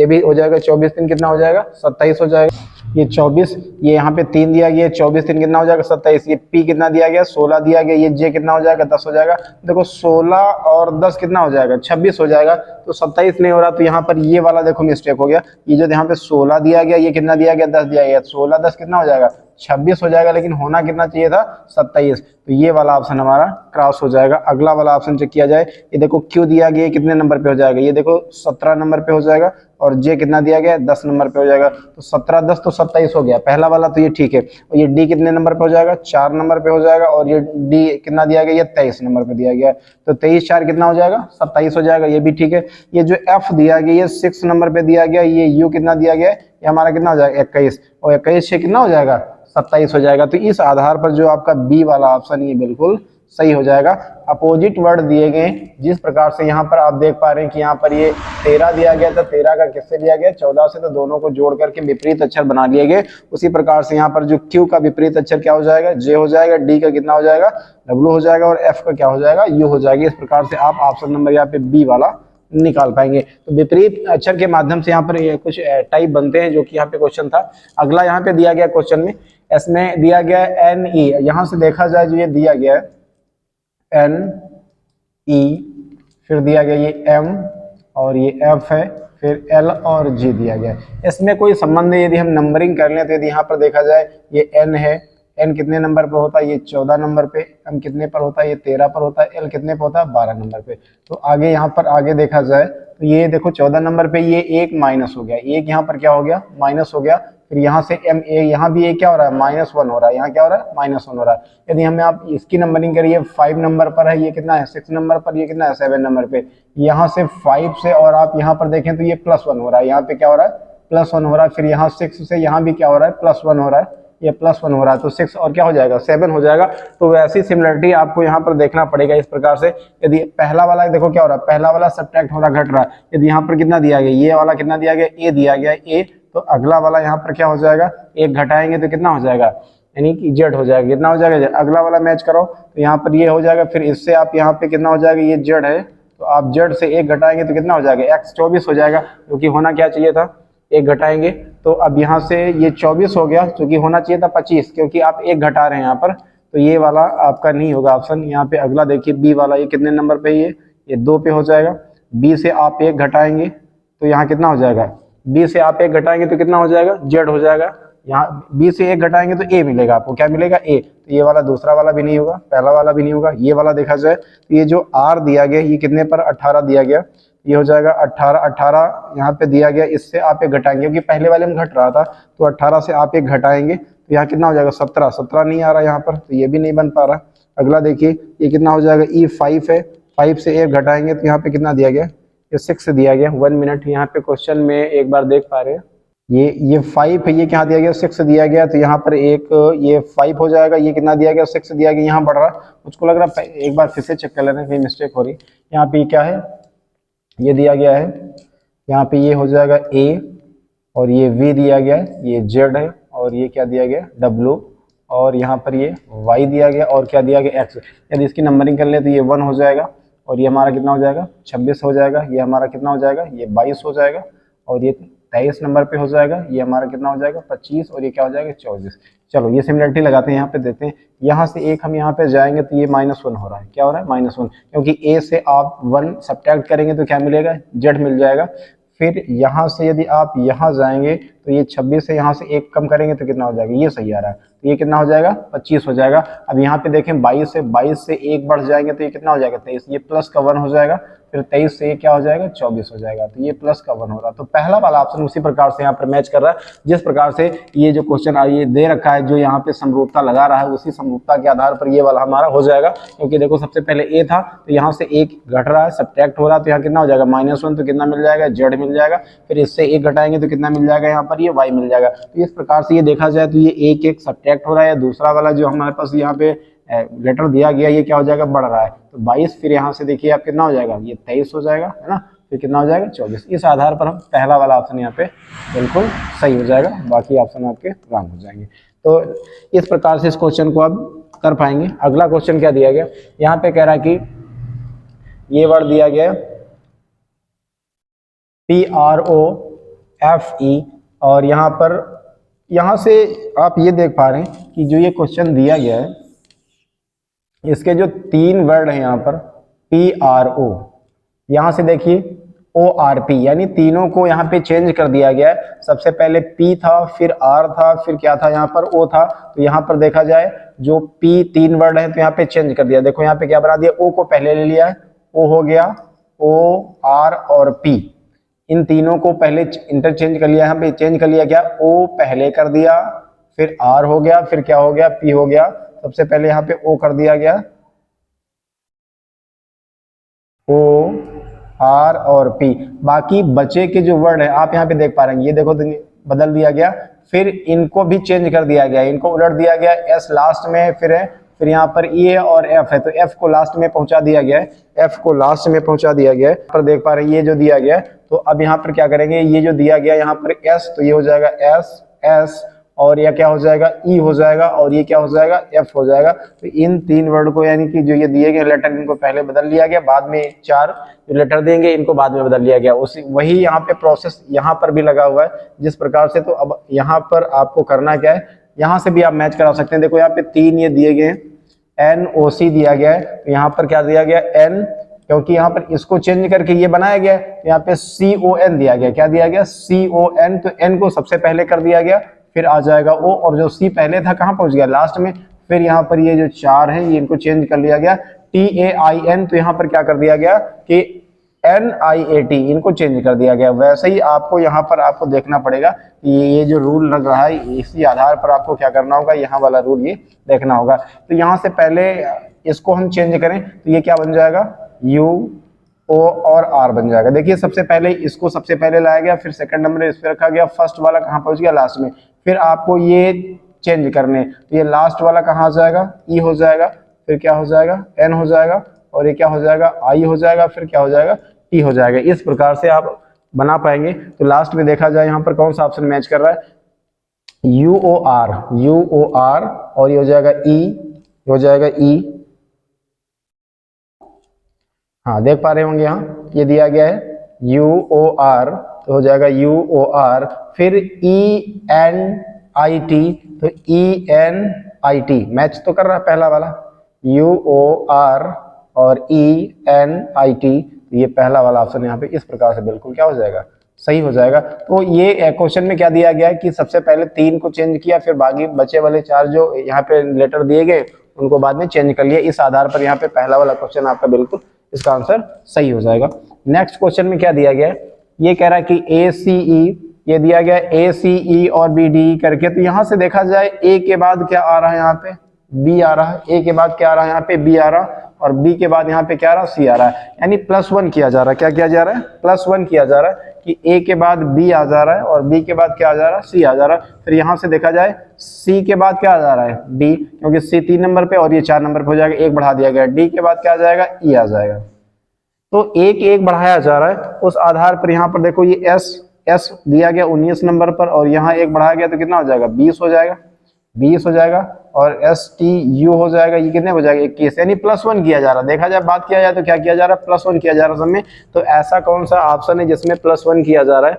S1: भी हो जाएगा 24 3 कितना हो जाएगा 27 हो जाएगा। ये 24, ये यहाँ पे 3 दिया गया है, 24 3 कितना हो जाएगा 27। ये P कितना दिया गया 16 दिया गया, ये J कितना हो जाएगा 10 हो जाएगा। देखो 16 और 10 कितना हो जाएगा 26 हो जाएगा। तो 27 नहीं हो रहा, तो यहाँ पर ये वाला देखो मिस्टेक हो गया। ये जो यहाँ पे 16 दिया गया, ये कितना दिया गया 10 दिया गया, 16 10 कितना हो जाएगा 26 हो जाएगा, लेकिन होना कितना चाहिए था 27। तो ये वाला ऑप्शन हमारा क्रॉस हो जाएगा। अगला वाला ऑप्शन चेक किया जाए, ये देखो Q दिया गया कितने नंबर पे हो जाएगा, ये देखो 17 नंबर पे हो जाएगा, और J कितना दिया गया 10 नंबर पे हो जाएगा। तो 17 10 तो 27 हो गया पहला वाला, तो ये ठीक है। और ये D कितने नंबर पे हो जाएगा 4 नंबर पे हो जाएगा, और ये D कितना दिया गया, ये 23 नंबर पे दिया गया। तो 23 4 कितना हो जाएगा 27 हो जाएगा, ये भी ठीक है। ये जो F दिया गया ये 6 नंबर पे दिया गया, ये U कितना दिया गया, ये हमारा कितना हो जाएगा 21, और 21 से कितना हो जाएगा 27 हो जाएगा। तो इस आधार पर जो आपका बी वाला ऑप्शन ये बिल्कुल सही हो जाएगा। अपोजिट वर्ड दिए गए, जिस प्रकार से यहाँ पर आप देख पा रहे हैं कि यहाँ पर ये 13 दिया गया था, 13 का किससे लिया गया 14 से, तो दोनों को जोड़ करके विपरीत अक्षर बना लिए गए। उसी प्रकार से यहाँ पर जो Q का विपरीत अक्षर क्या हो जाएगा J हो जाएगा, D का कितना हो जाएगा W हो जाएगा, और F का क्या हो जाएगा U हो जाएगी। इस प्रकार से आप ऑप्शन नंबर यहाँ पे बी वाला निकाल पाएंगे। तो विपरीत अक्षर के माध्यम से यहाँ पर कुछ टाइप बनते हैं, जो कि यहाँ पे क्वेश्चन था। अगला यहाँ पे दिया गया क्वेश्चन में, इसमें दिया गया NE, यहाँ से देखा जाए जो ये दिया गया है NE, फिर दिया गया ये M, और ये F है, फिर L और G दिया गया है। इसमें कोई संबंध नहीं। यदि हम नंबरिंग कर लें तो यदि यहाँ पर देखा जाए ये N है, N कितने नंबर पर होता है ये 14 नंबर पे, M कितने पर होता है ये 13 पर होता है, L कितने पर होता है 12 नंबर पे। तो आगे यहाँ पर आगे देखा जाए तो ये देखो 14 नंबर पे ये एक माइनस हो गया, एक यहाँ पर क्या हो गया माइनस हो गया। फिर यहाँ से M A, यहाँ भी एक क्या हो रहा है -1 हो रहा है, यहाँ क्या हो रहा है -1 हो रहा है। यदि हमें आप इसकी नंबरिंग करिए 5 नंबर पर है, ये कितना है 6 नंबर पर, ये कितना है 7 नंबर पे। यहाँ से 5 से और आप यहाँ पर देखें तो ये +1 हो रहा है, यहाँ पे क्या हो रहा है +1 हो रहा है। फिर यहाँ 6 से यहाँ भी क्या हो रहा है +1 हो रहा है, ये +1 हो रहा है। तो 6 और क्या हो जाएगा 7 हो जाएगा। तो वैसी सिमिलरिटी आपको यहाँ पर देखना पड़ेगा इस प्रकार से। यदि पहला वाला देखो क्या हो रहा है, पहला वाला सब्ट्रैक्ट हो रहा घट रहा है। यदि यहाँ पर कितना दिया गया, ये वाला कितना दिया गया A दिया गया A, तो अगला वाला यहाँ पर क्या हो जाएगा एक घटाएंगे तो कितना हो जाएगा, यानी कि Z हो जाएगा। कितना हो जाएगा अगला वाला मैच करो तो यहाँ पर ये हो जाएगा। फिर इससे आप यहाँ पे कितना हो जाएगा, ये Z है, तो आप Z से 1 घटाएंगे तो कितना हो जाएगा X 24 हो जाएगा, क्योंकि होना क्या चाहिए था 1 घटाएंगे। तो अब यहाँ से ये 24 हो गया, क्योंकि होना चाहिए था 25, क्योंकि आप 1 घटा रहे हैं यहाँ पर। तो ये वाला आपका नहीं होगा ऑप्शन। यहाँ पे अगला देखिए B वाला, ये कितने नंबर पे, ये 2 पे हो जाएगा। B से आप 1 घटाएंगे तो यहाँ कितना हो जाएगा, B से आप 1 घटाएंगे तो कितना हो जाएगा Z हो जाएगा। यहाँ B से 1 घटाएंगे तो A मिलेगा आपको, क्या मिलेगा A। तो ये वाला दूसरा वाला भी नहीं होगा, पहला वाला भी नहीं होगा। ये वाला देखा जाए तो ये जो R दिया गया ये कितने पर 18 दिया गया, ये हो जाएगा 18 यहाँ पे दिया गया, इससे आप 1 घटाएंगे, क्योंकि पहले वाले में घट रहा था। तो 18 से आप 1 घटाएंगे तो यहाँ कितना हो जाएगा 17 नहीं आ रहा यहाँ पर, तो ये भी नहीं बन पा रहा। अगला देखिए ये कितना हो जाएगा E 5 है, 5 से 1 घटाएंगे तो यहाँ पे कितना दिया गया, ये 6 दिया गया। 1 मिनट, यहाँ पे क्वेश्चन में एक बार देख पा रहे हैं, ये 5 है, ये क्या दिया गया 6 दिया गया। तो यहाँ पर ये 5 हो जाएगा, ये कितना दिया गया 6 दिया गया, यहाँ बढ़ रहा। मुझको लग रहा है एक बार फिर से चेक कर लेना, कहीं मिस्टेक हो रही। यहाँ पे क्या है, ये दिया गया है, यहाँ पे ये हो जाएगा A, और ये V दिया गया है, ये Z है, और ये क्या दिया गया W, और यहाँ पर ये Y दिया गया, और क्या दिया गया X। यदि इसकी नंबरिंग कर ले तो ये 1 हो जाएगा, और ये हमारा कितना हो जाएगा 26 हो जाएगा। ये हमारा कितना हो जाएगा, ये 22 हो जाएगा, और ये 23 नंबर पे हो जाएगा। ये हमारा कितना हो जाएगा 25, और ये क्या हो जाएगा 24। चलो ये सिमिलरिटी लगाते हैं, यहाँ पे देखते हैं। यहाँ से एक हम यहाँ पे जाएंगे तो ये -1 हो रहा है, क्या हो रहा है -1, क्योंकि A से आप 1 सब्ट्रैक्ट करेंगे तो क्या मिलेगा Z मिल जाएगा। फिर यहाँ से यदि आप यहाँ जाएंगे तो ये 26 से यहाँ से 1 कम करेंगे तो कितना हो जाएगा, ये सही आ रहा है, तो ये कितना हो जाएगा 25 हो जाएगा। अब यहाँ पे देखें 22 से 1 बढ़ जाएंगे तो ये कितना हो जाएगा 23, ये प्लस का 1 हो जाएगा। फिर 23 से ये क्या हो जाएगा 24 हो जाएगा, तो ये प्लस का 1 हो रहा। तो पहला वाला ऑप्शन उसी प्रकार से यहाँ पर मैच कर रहा है, जिस प्रकार से ये जो क्वेश्चन ये दे रखा है, जो यहाँ पे समरूपता लगा रहा है, उसी समरूपता के आधार पर ये वाला हमारा हो जाएगा। क्योंकि देखो सबसे पहले A था, तो यहाँ से 1 घट रहा है, सब्ट्रैक्ट हो रहा है, तो यहाँ कितना हो जाएगा -1, तो कितना मिल जाएगा Z मिल जाएगा। फिर इससे 1 घटाएंगे तो कितना मिल जाएगा, यहाँ पर ये Y मिल जाएगा। तो इस प्रकार से ये देखा जाए तो ये 1 सब्ट्रैक्ट हो रहा है, दूसरा वाला जो हमारे पास यहाँ पे लेटर दिया गया ये क्या हो जाएगा बढ़ रहा है, तो 22। फिर यहाँ से देखिए आप कितना हो जाएगा, ये 23 हो जाएगा, है ना। फिर कितना हो जाएगा 24। इस आधार पर हम पहला वाला ऑप्शन यहाँ पे बिल्कुल सही हो जाएगा, बाकी ऑप्शन आपके रॉन्ग हो जाएंगे। तो इस प्रकार से इस क्वेश्चन को आप कर पाएंगे। अगला क्वेश्चन क्या दिया गया, यहाँ पे कह रहा है कि ये वर्ड दिया गया है PROFE। और यहाँ पर, यहाँ से आप ये देख पा रहे हैं कि जो ये क्वेश्चन दिया गया है, इसके जो 3 वर्ड हैं यहाँ पर PRO, यहाँ से देखिए ORP, यानी तीनों को यहाँ पे चेंज कर दिया गया है। सबसे पहले P था, फिर R था, फिर क्या था यहाँ पर O था। तो यहाँ पर देखा जाए जो P 3 वर्ड है तो यहाँ पे चेंज कर दिया। देखो यहाँ पे क्या बना दिया, O को पहले ले लिया है, O हो गया, O R और P, इन तीनों को पहले इंटरचेंज कर लिया। यहाँ पे चेंज कर लिया, क्या O पहले कर दिया, फिर R हो गया, फिर क्या हो गया, P हो गया। सबसे पहले यहाँ पे O कर दिया गया, O R और P। बाकी बचे के जो वर्ड है आप यहाँ पे देख पा रहे हैं, ये देखो बदल दिया गया। फिर इनको भी चेंज कर दिया गया, इनको उलट दिया गया, S लास्ट में फिर है, फिर यहाँ पर E है और F है, तो F को लास्ट में पहुंचा दिया गया है, F को लास्ट में पहुंचा दिया गया है। पर देख पा रहे हैं ये जो दिया गया है, तो अब यहाँ पर क्या करेंगे, ये जो दिया गया यहाँ पर S, तो ये हो जाएगा S S, और यह क्या हो जाएगा, E हो जाएगा, और ये क्या हो जाएगा, F हो जाएगा। तो इन 3 वर्ड को, यानी कि जो ये दिए गए लेटर, इनको पहले बदल लिया गया, बाद में 4 जो लेटर देंगे इनको बाद में बदल लिया गया। उसी वही यहाँ पे प्रोसेस यहाँ पर भी लगा हुआ है जिस प्रकार से। तो अब यहाँ पर आपको करना क्या है, यहाँ से भी आप मैच करा सकते हैं। देखो यहाँ पे 3 ये दिए गए, NOC दिया गया है, तो यहाँ पर क्या दिया गया, N, क्योंकि यहाँ पर इसको चेंज करके ये बनाया गया है, यहाँ पे CON दिया गया। क्या दिया गया, CON, तो N को सबसे पहले कर दिया गया, फिर आ जाएगा O, और जो C पहले था कहाँ पहुंच गया, लास्ट में। फिर यहाँ पर ये जो 4 है ये इनको चेंज कर लिया गया, TAIN, तो यहाँ पर क्या कर दिया गया कि NIAT, इनको चेंज कर दिया गया। वैसे ही आपको यहाँ पर आपको देखना पड़ेगा कि ये जो रूल लग रहा है, इसी आधार पर आपको क्या करना होगा, यहाँ वाला रूल ये देखना होगा। तो यहाँ से पहले इसको हम चेंज करें तो ये क्या बन जाएगा, U O और R बन जाएगा। देखिए सबसे पहले इसको सबसे पहले लाया गया, फिर सेकंड नंबर इस पे रखा गया, फर्स्ट वाला कहाँ पहुंच गया, लास्ट में। फिर आपको ये चेंज करने, तो ये लास्ट वाला कहाँ आ जाएगा, E हो जाएगा, फिर क्या हो जाएगा, N हो जाएगा, और ये क्या हो जाएगा, I हो जाएगा, फिर क्या हो जाएगा, T हो जाएगा। इस प्रकार से आप बना पाएंगे। तो लास्ट में देखा जाए यहाँ पर कौन सा ऑप्शन मैच कर रहा है, UOR, और ये हो जाएगा E, हो जाएगा E। हाँ देख पा रहे होंगे, यहाँ ये दिया गया है UOR, तो हो जाएगा UOR, फिर ENIT, तो ENIT मैच तो कर रहा है पहला वाला, UOR और ENIT, ये पहला वाला ऑप्शन यहाँ पे इस प्रकार से बिल्कुल क्या हो जाएगा, सही हो जाएगा। तो ये क्वेश्चन में क्या दिया गया है कि सबसे पहले 3 को चेंज किया, फिर बाकी बचे वाले 4 जो यहाँ पे लेटर दिए गए उनको बाद में चेंज कर लिया। इस आधार पर यहाँ पे पहला वाला क्वेश्चन आपका बिल्कुल इसका आंसर सही हो जाएगा। नेक्स्ट क्वेश्चन में क्या दिया गया है, ये कह रहा है कि ACE, ये दिया गया ACE और BDE करके। तो यहाँ से देखा जाए A के बाद क्या आ रहा है, यहाँ पे B आ रहा है, A के बाद क्या आ रहा है, यहाँ पे B आ रहा है, और B के बाद यहाँ पे क्या आ रहा है, C आ रहा है, यानी +1 किया जा रहा है। क्या किया जा रहा है, +1 किया जा रहा है कि A के बाद B आ जा रहा है और B के बाद क्या आ जा रहा है, C आ जा रहा है। फिर यहाँ से देखा जाए C के बाद क्या आ जा रहा है, D, क्योंकि C 3 नंबर पे और ये 4 नंबर पे हो जाएगा, 1 बढ़ा दिया गया। D के बाद क्या आ जाएगा, E आ जाएगा। तो 1 बढ़ाया जा रहा है, उस आधार पर यहाँ पर देखो ये S दिया गया 19 नंबर पर, और यहाँ 1 बढ़ाया गया तो कितना हो जाएगा, 20 हो जाएगा, 20 हो जाएगा, और STU हो जाएगा, ये कितने हो जाएगा, 21, यानी +1 किया जा रहा है। देखा जाए बात किया जाए तो क्या किया जा रहा है, +1 किया जा रहा है सब में। तो ऐसा कौन सा ऑप्शन है जिसमें +1 किया जा रहा है,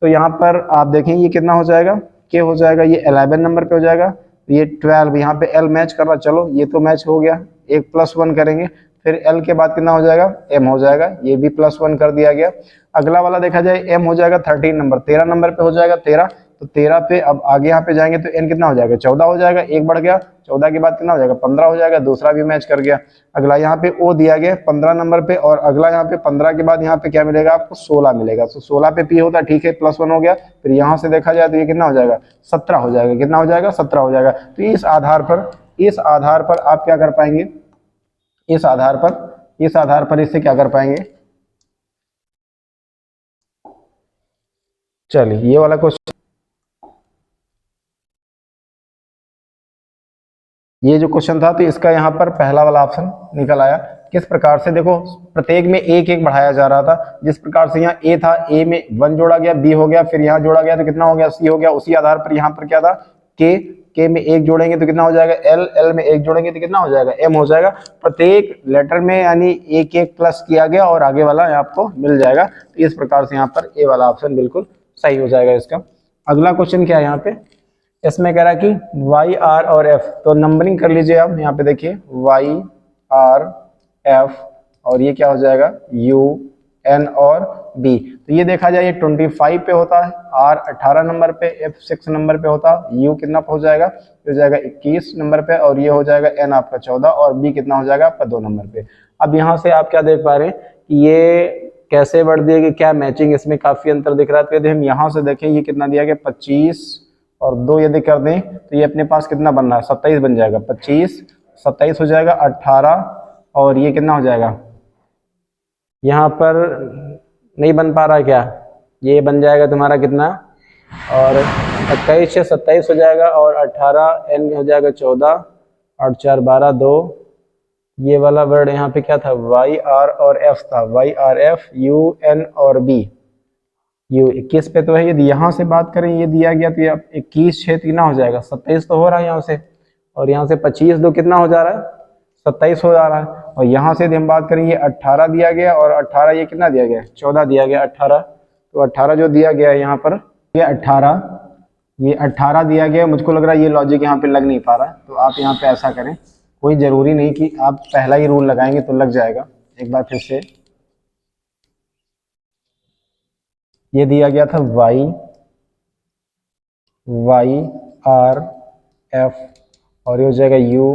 S1: तो यहाँ पर आप देखें ये कितना हो जाएगा, K हो जाएगा, ये 11 नंबर पे हो जाएगा, ये 12, यहाँ पे L मैच कर रहा, चलो ये तो मैच हो गया, एक +1 करेंगे। फिर L के बाद कितना हो जाएगा, M हो जाएगा, ये भी +1 कर दिया गया। अगला वाला देखा जाए M हो जाएगा 13 नंबर, 13 नंबर पे हो जाएगा 13, तो 13 पे अब आगे यहाँ पे जाएंगे तो N कितना हो जाएगा, 14 हो जाएगा, 1 बढ़ गया, 14 के बाद कितना हो जाएगा, 15 हो जाएगा, दूसरा भी मैच कर गया। अगला यहाँ पे O दिया गया 15 नंबर पे, और अगला यहाँ पे 15 के बाद यहाँ पे क्या मिलेगा आपको, 16 मिलेगा। तो 16 पे P होता है, ठीक है, +1 हो गया। फिर यहाँ से देखा जाए तो ये कितना हो जाएगा, 17 हो जाएगा, कितना हो जाएगा, 17 हो जाएगा। तो इस आधार पर आप क्या कर पाएंगे, इस आधार पर इससे क्या कर पाएंगे, चलिए ये वाला क्वेश्चन, ये जो क्वेश्चन था तो इसका यहाँ पर पहला वाला ऑप्शन निकल आया। किस प्रकार से, देखो प्रत्येक में 1 बढ़ाया जा रहा था। जिस प्रकार से यहाँ A था, A में 1 जोड़ा गया, B हो गया, फिर यहाँ जोड़ा गया तो कितना हो गया, C हो गया। उसी आधार पर यहाँ पर क्या था, K के में एक जोड़ेंगे तो कितना हो जाएगा एल, एल में एक जोड़ेंगे तो कितना हो जाएगा एम हो जाएगा। प्रत्येक लेटर में यानी एक एक प्लस किया गया और आगे वाला आपको मिल जाएगा। तो इस प्रकार से यहाँ पर ए वाला ऑप्शन बिल्कुल सही हो जाएगा इसका। अगला क्वेश्चन क्या है यहाँ पे, इसमें कह रहा है कि वाई आर और एफ, तो नंबरिंग कर लीजिए आप। यहाँ पे देखिए वाई आर एफ और ये क्या हो जाएगा यू एन और बी। तो ये देखा जाए ये 25 पे होता है, आर 18 नंबर पे, एफ 6 नंबर पे होता है, यू कितना पे हो जाएगा, हो जाएगा 21 नंबर पे, और ये हो जाएगा एन आपका 14, और बी कितना हो जाएगा आपका 2 नंबर पे। अब यहाँ से आप क्या देख पा रहे हैं कि ये कैसे बढ़ दिए कि क्या मैचिंग, इसमें काफी अंतर दिख रहा है। तो यदि हम यहाँ से देखें ये कितना दिया गया 25 और 2 यदि कर दें तो ये अपने पास कितना बन रहा है 27 बन जाएगा, 25 27 हो जाएगा 18, और ये कितना हो जाएगा यहाँ पर नहीं बन पा रहा है क्या, ये बन जाएगा तुम्हारा कितना, और 28 से 27 हो जाएगा, और 18 एन हो जाएगा 14, 8 4 12 2, ये वाला वर्ड यहाँ पे क्या था वाई आर और एफ था, Y R F U N और बी, यू 21 पे तो है। यदि यहाँ से बात करें ये दिया गया तो ये 21 6 कितना हो जाएगा 27 तो हो रहा है यहाँ से, और यहाँ से 25 2 कितना हो जा रहा है 27 हो जा रहा है, और यहाँ से यदि हम बात करें ये 18 दिया गया, और 18 ये कितना दिया गया 14 दिया गया 18, तो 18 जो दिया गया है यहाँ पर ये 18 दिया गया। मुझको लग रहा है ये लॉजिक यहाँ पे लग नहीं पा रहा है, तो आप यहाँ पे ऐसा करें, कोई जरूरी नहीं कि आप पहला ही रूल लगाएंगे तो लग जाएगा। एक बार फिर से ये दिया गया था वाई आर एफ और ये हो जाएगा यू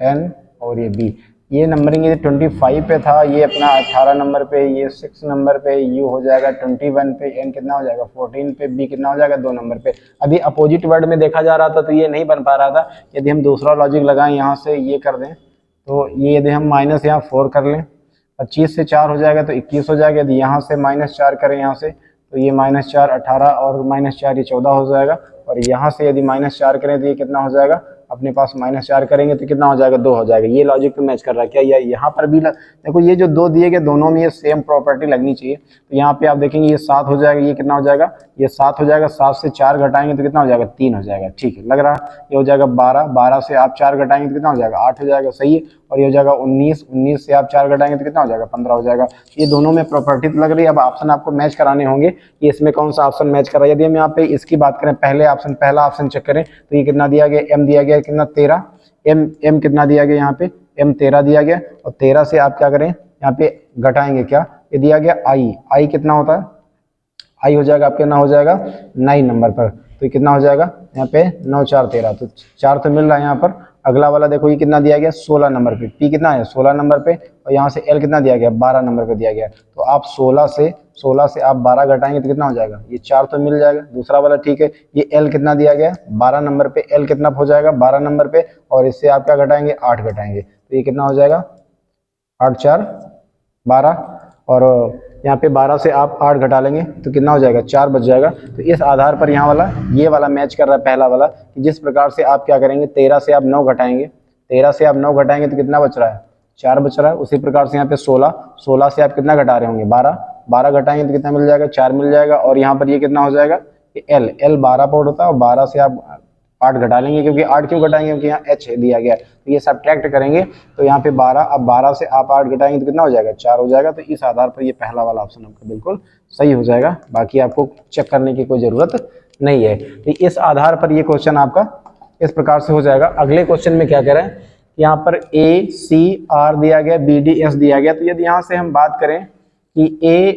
S1: एन और ये बी। ये नंबरिंग ये 25 पे था, ये अपना 18 नंबर पे, ये 6 नंबर पे, यू हो जाएगा 21 पे, एन कितना हो जाएगा 14 पे, बी कितना हो जाएगा 2 नंबर पे। अभी अपोजिट वर्ड में देखा जा रहा था तो ये नहीं बन पा रहा था। यदि हम दूसरा लॉजिक लगाएं यहाँ से ये कर दें तो ये यदि हम माइनस यहाँ 4 कर लें, 25 से 4 हो जाएगा तो 21 हो जाएगा। यदि यहाँ से -4 करें यहाँ से तो ये -4 18 और -4 ये 14 हो जाएगा, और यहाँ से यदि -4 करें तो ये कितना हो जाएगा अपने पास -4 करेंगे तो कितना हो जाएगा 2 हो जाएगा। ये लॉजिक पे मैच कर रहा है क्या, या यहाँ पर भी देखो ये जो 2 दिए गए दोनों में ये सेम प्रॉपर्टी लगनी चाहिए। तो यहाँ पे आप देखेंगे ये 7 हो जाएगा, ये कितना हो जाएगा ये 7 हो जाएगा, 7 से 4 घटाएंगे तो कितना हो जाएगा 3 हो जाएगा, ठीक है लग रहा है। ये हो जाएगा 12, 12 से आप 4 घटाएंगे तो कितना हो जाएगा 8 हो जाएगा, सही है। और ये हो जाएगा 19, 19 से आप 4 घटाएंगे तो कितना हो जाएगा 15 हो जाएगा। ये दोनों में प्रॉपर्टी तो लग रही है। अब ऑप्शन आपको मैच कराने होंगे कि इसमें कौन सा ऑप्शन मैच कर रहा है। यदि हम यहाँ पे इसकी बात करें पहला ऑप्शन चेक करें तो ये कितना दिया गया एम दिया गया कितना 13, एम कितना दिया गया यहाँ पे एम 13 दिया गया, और 13 से आप क्या करें यहाँ पे घटाएंगे क्या, ये दिया गया आई कितना होता है, आई हो जाएगा आपके ना हो जाएगा 9 नंबर पर, तो ये कितना हो जाएगा यहाँ पे 9 4 13, तो 4 तो मिल रहा है यहाँ पर। अगला वाला देखो ये कितना दिया गया 16 नंबर पे, पी कितना है 16 नंबर पे, और यहाँ से एल कितना दिया गया 12 नंबर पे दिया गया। तो आप 16 से आप 12 घटाएंगे तो कितना हो जाएगा ये 4 तो मिल जाएगा। दूसरा वाला ठीक है, ये एल कितना दिया गया 12 नंबर पे, एल कितना हो जाएगा 12 नंबर पे, और इससे आप क्या घटाएंगे 8 घटाएंगे तो ये कितना हो जाएगा 8 4 12, और यहाँ पे 12 से आप 8 घटा लेंगे तो कितना हो जाएगा 4 बच जाएगा। तो इस आधार पर यहाँ वाला ये वाला मैच कर रहा है पहला वाला, कि जिस प्रकार से आप क्या करेंगे 13 से आप 9 घटाएंगे, 13 से आप 9 घटाएंगे तो कितना बच रहा है 4 बच रहा है। उसी प्रकार से यहाँ पे 16 से आप कितना घटा रहे होंगे 12 घटाएंगे तो कितना मिल जाएगा 4 मिल जाएगा। और यहाँ पर ये कितना हो जाएगा एल 12 पर होता है, और 12 से आप 8 घटा लेंगे, क्योंकि 8 क्यों घटाएंगे क्योंकि यहाँ एच दिया गया है, तो ये सब्ट्रैक्ट करेंगे तो यहाँ पे 12, अब 12 से आप 8 घटाएंगे तो कितना हो जाएगा 4 हो जाएगा। तो इस आधार पर ये पहला वाला ऑप्शन आपका बिल्कुल सही हो जाएगा, बाकी आपको चेक करने की कोई जरूरत नहीं है। तो इस आधार पर ये क्वेश्चन आपका इस प्रकार से हो जाएगा। अगले क्वेश्चन में क्या करें, यहाँ पर ए सी आर दिया गया, बी डी एस दिया गया। तो यदि यहाँ से हम बात करें कि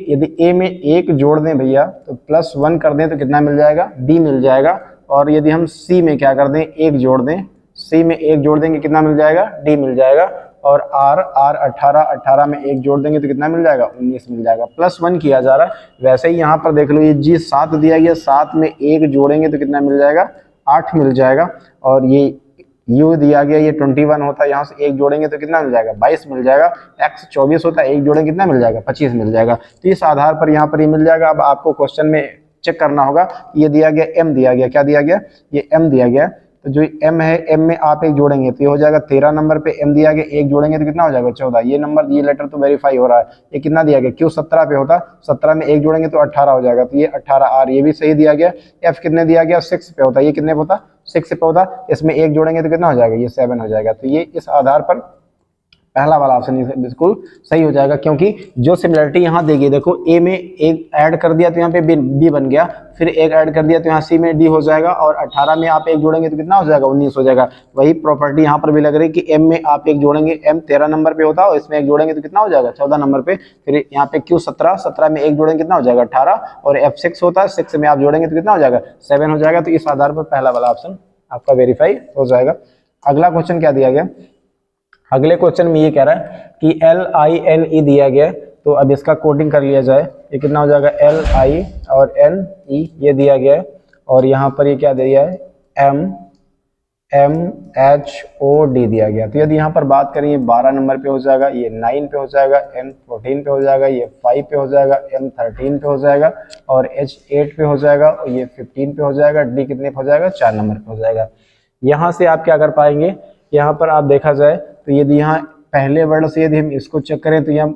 S1: यदि ए में 1 जोड़ दें भैया तो +1 कर दें तो कितना मिल जाएगा डी मिल जाएगा, और यदि हम सी में क्या कर दें 1 जोड़ दें, सी में 1 जोड़ देंगे कितना मिल जाएगा डी मिल जाएगा, और आर 18 में 1 जोड़ देंगे तो कितना मिल जाएगा 19 मिल जाएगा, +1 किया जा रहा है। वैसे ही यहाँ पर देख लो ये जी 7 दिया गया, 7 में 1 जोड़ेंगे तो कितना मिल जाएगा 8 मिल जाएगा, और ये यू दिया गया ये 21 होता है, यहाँ से 1 जोड़ेंगे तो कितना मिल जाएगा 22 मिल जाएगा, एक्स 24 होता है 1 जोड़ेंगे कितना मिल जाएगा 25 मिल जाएगा। तो इस आधार पर यहाँ पर ये मिल जाएगा। अब आपको क्वेश्चन में चेक करना होगा, ये दिया गया एम दिया गया, क्या दिया गया ये एम दिया गया, तो जो एम है एम में आप 1 जोड़ेंगे तो ये हो जाएगा 13 नंबर पे, एम दिया गया 1 जोड़ेंगे तो कितना हो जाएगा 14, ये नंबर ये लेटर तो वेरीफाई हो रहा है। ये कितना दिया गया क्यू 17 पे होता, 17 में 1 जोड़ेंगे तो 18 हो जाएगा, तो ये 18 आर ये भी सही दिया गया। एफ कितने दिया गया 6 पे होता, ये कितने पे होता 6 पे होता, इसमें 1 जोड़ेंगे तो कितना हो जाएगा, ये 7 हो जाएगा। तो ये इस आधार पर पहला वाला ऑप्शन बिल्कुल सही हो जाएगा, क्योंकि जो सिमिलरिटी यहाँ देगी, देखो ए में एक ऐड कर दिया तो यहाँ पे बी बन गया, फिर एक ऐड कर दिया तो यहाँ सी में डी हो जाएगा, और 18 में आप एक जोड़ेंगे तो कितना हो जाएगा, 19 हो जाएगा। वही प्रॉपर्टी यहाँ पर भी लग रही है कि एम में आप एक जोड़ेंगे, एम 13 नंबर पे होता है और इसमें एक जोड़ेंगे तो कितना हो जाएगा, 14 नंबर पे। फिर यहाँ पे क्यू 17, 17 में एक जोड़ेंगे कितना हो जाएगा, 18, और एफ 6 होता है, 6 में आप जोड़ेंगे तो कितना हो जाएगा, 7 हो जाएगा। तो इस आधार पर पहला वाला ऑप्शन आपका वेरीफाई हो जाएगा। अगला क्वेश्चन क्या दिया गया, अगले क्वेश्चन में ये कह रहा है कि LINE दिया गया है, तो अब इसका कोडिंग कर लिया जाए। ये कितना हो जाएगा, LI और NE ये दिया गया है, और यहाँ पर ये क्या दिया है, MHOD दिया गया। तो यदि यहाँ पर बात करें, ये 12 नंबर पे हो जाएगा, ये 9 पे हो जाएगा, M 14 पे हो जाएगा, ये 5 पे हो जाएगा, M 13 पे हो जाएगा, और H 8 पे हो जाएगा, और ये 15 पे हो जाएगा, D कितने पे हो जाएगा, 4 नंबर पे हो जाएगा। यहाँ से आप क्या कर पाएंगे, यहाँ पर आप देखा जाए तो यदि यहाँ पहले वर्ड से यदि हम इसको चेक करें तो यहाँ